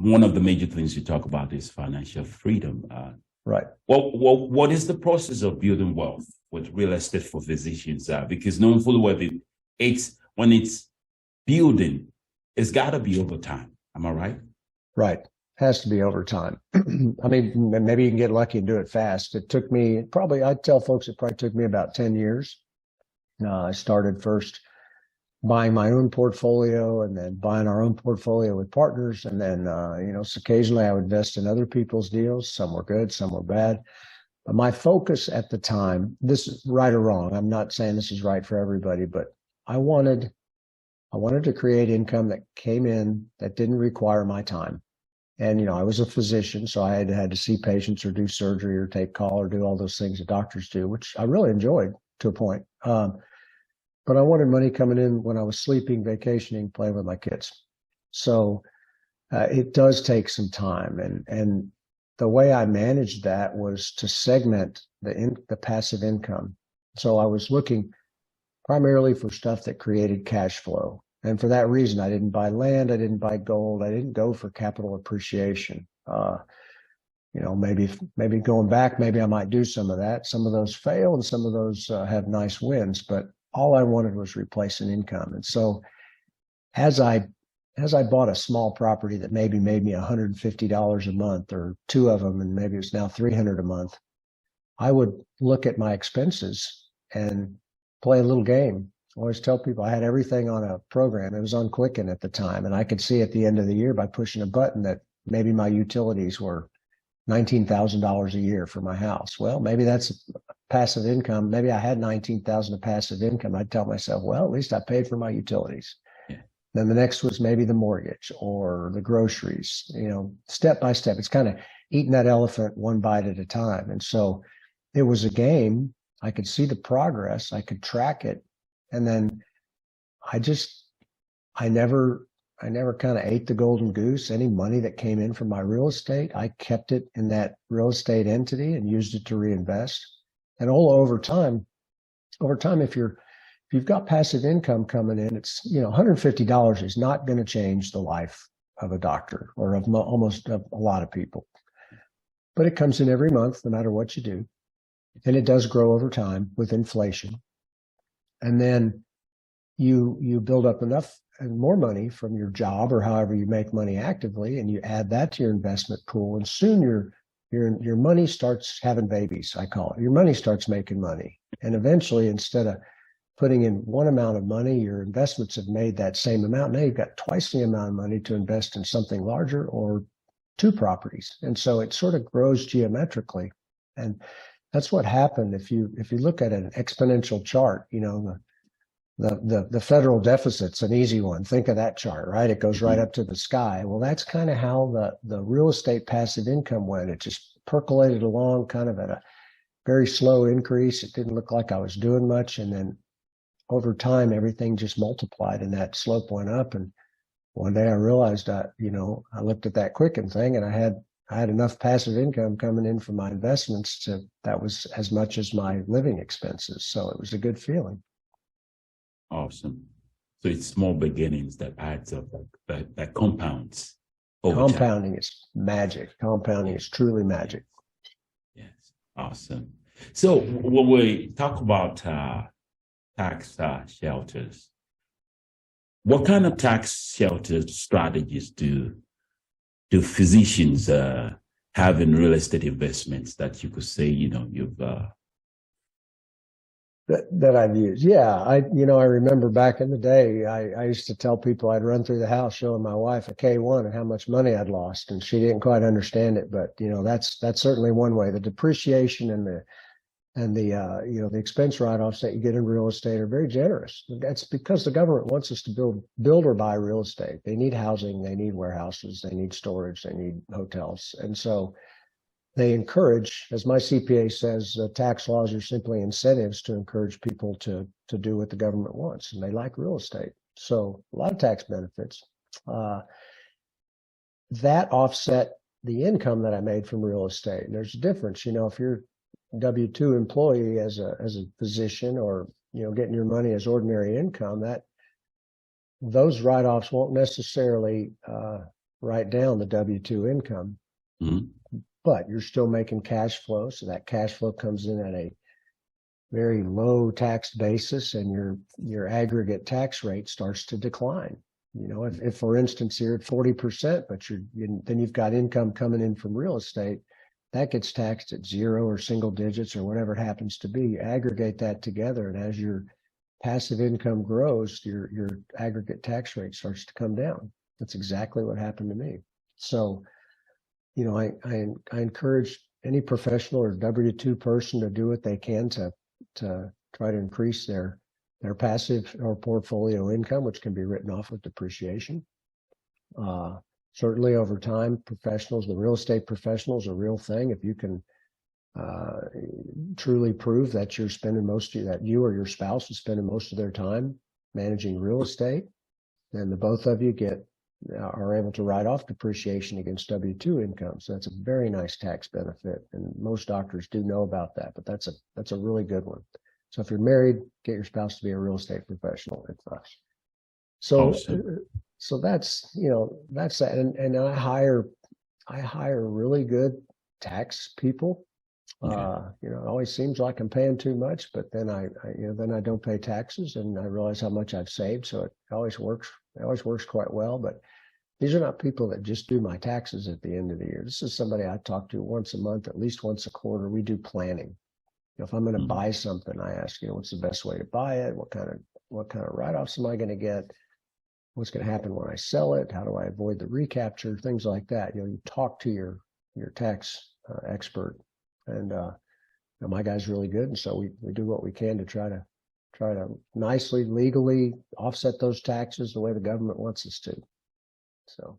one of the major things you talk about is financial freedom. Right. What is the process of building wealth with real estate for physicians? Because knowing fully well when it's building, it's got to be over time. Am I right? Right. Has to be over time. I mean, maybe you can get lucky and do it fast. It took me I'd tell folks it probably took me about 10 years. I started first buying my own portfolio and then buying our own portfolio with partners. And then, so occasionally I would invest in other people's deals. Some were good, some were bad. But my focus at the time, this is right or wrong. I'm not saying this is right for everybody, but I wanted to create income that came in that didn't require my time. And, I was a physician, so I had to see patients or do surgery or take call or do all those things that doctors do, which I really enjoyed to a point. But I wanted money coming in when I was sleeping, vacationing, playing with my kids. So it does take some time. And the way I managed that was to segment the passive income. So I was looking primarily for stuff that created cash flow. And for that reason, I didn't buy land, I didn't buy gold, I didn't go for capital appreciation. Maybe going back, maybe I might do some of that. Some of those fail and some of those have nice wins, but all I wanted was replacing income. And so as I bought a small property that maybe made me $150 a month or two of them, and maybe it's now $300 a month, I would look at my expenses and play a little game. I always tell people I had everything on a program. It was on Quicken at the time. And I could see at the end of the year by pushing a button that maybe my utilities were $19,000 a year for my house. Well, maybe that's passive income. Maybe I had $19,000 of passive income. I'd tell myself, well, at least I paid for my utilities. Yeah. Then the next was maybe the mortgage or the groceries, step by step. It's kind of eating that elephant one bite at a time. And so it was a game. I could see the progress. I could track it. And then I never kind of ate the golden goose. Any money that came in from my real estate, I kept it in that real estate entity and used it to reinvest. And all over time, if you've got passive income coming in, it's, $150 is not going to change the life of a doctor or of almost a lot of people. But it comes in every month, no matter what you do. And it does grow over time with inflation. And then you build up enough and more money from your job or however you make money actively, and you add that to your investment pool, and soon your money starts having babies, I call it. Your money starts making money. And eventually, instead of putting in one amount of money, your investments have made that same amount. Now you've got twice the amount of money to invest in something larger or two properties. And so it sort of grows geometrically. And that's what happened. If you look at an exponential chart, the federal deficit's an easy one. Think of that chart, right? It goes right up to the sky. Well, that's kind of how the real estate passive income went. It just percolated along kind of at a very slow increase. It didn't look like I was doing much. And then over time, everything just multiplied and that slope went up. And one day I realized I looked at that Quicken thing and I had enough passive income coming in from my investments that was as much as my living expenses. So it was a good feeling. Awesome. So it's small beginnings that adds up, that compounds. Compounding is magic. Compounding is truly magic. Yes. Awesome. So when we talk about tax shelters, what kind of tax shelter strategies do physicians have in real estate investments that you could say, you've that I've used? Yeah, I remember back in the day, I used to tell people I'd run through the house showing my wife a K1 and how much money I'd lost, and she didn't quite understand it. But that's certainly one way. The depreciation and the expense write-offs that you get in real estate are very generous. That's because the government wants us to build or buy real estate. They need housing, they need warehouses, they need storage, they need hotels, and so they encourage, as my CPA says, tax laws are simply incentives to encourage people to do what the government wants, and they like real estate. So a lot of tax benefits. That offset the income that I made from real estate. And there's a difference, if you're a W-2 employee as a physician or, getting your money as ordinary income, that those write-offs won't necessarily write down the W-2 income, but you're still making cash flow. So that cash flow comes in at a very low tax basis, and your aggregate tax rate starts to decline. You know, if for instance you're at 40%, but then you've got income coming in from real estate, that gets taxed at 0 or single digits or whatever it happens to be. You aggregate that together, and as your passive income grows, your aggregate tax rate starts to come down. That's exactly what happened to me. So, you know, I encourage any professional or W-2 person to do what they can to try to increase their passive or portfolio income, which can be written off with depreciation. Certainly over time, professionals, the real estate professionals, are a real thing. If you can truly prove that you're spending that you or your spouse is spending most of their time managing real estate, then the both of you are able to write off depreciation against W-2 income. So that's a very nice tax benefit, and most doctors do know about that. But that's a really good one. So if you're married, get your spouse to be a real estate professional. It's us. So Awesome. So that's that's that. And I hire really good tax people. It always seems like I'm paying too much, but then I don't pay taxes, and I realize how much I've saved. So it always works. It always works quite well. But these are not people that just do my taxes at the end of the year. This is somebody I talk to once a month, at least once a quarter. We do planning. If I'm going to buy something, I ask, what's the best way to buy it? What kind of write-offs am I going to get? What's going to happen when I sell it? How do I avoid the recapture? Things like that. You talk to your tax expert, and my guy's really good, and so we do what we can to try to nicely, legally offset those taxes the way the government wants us to. So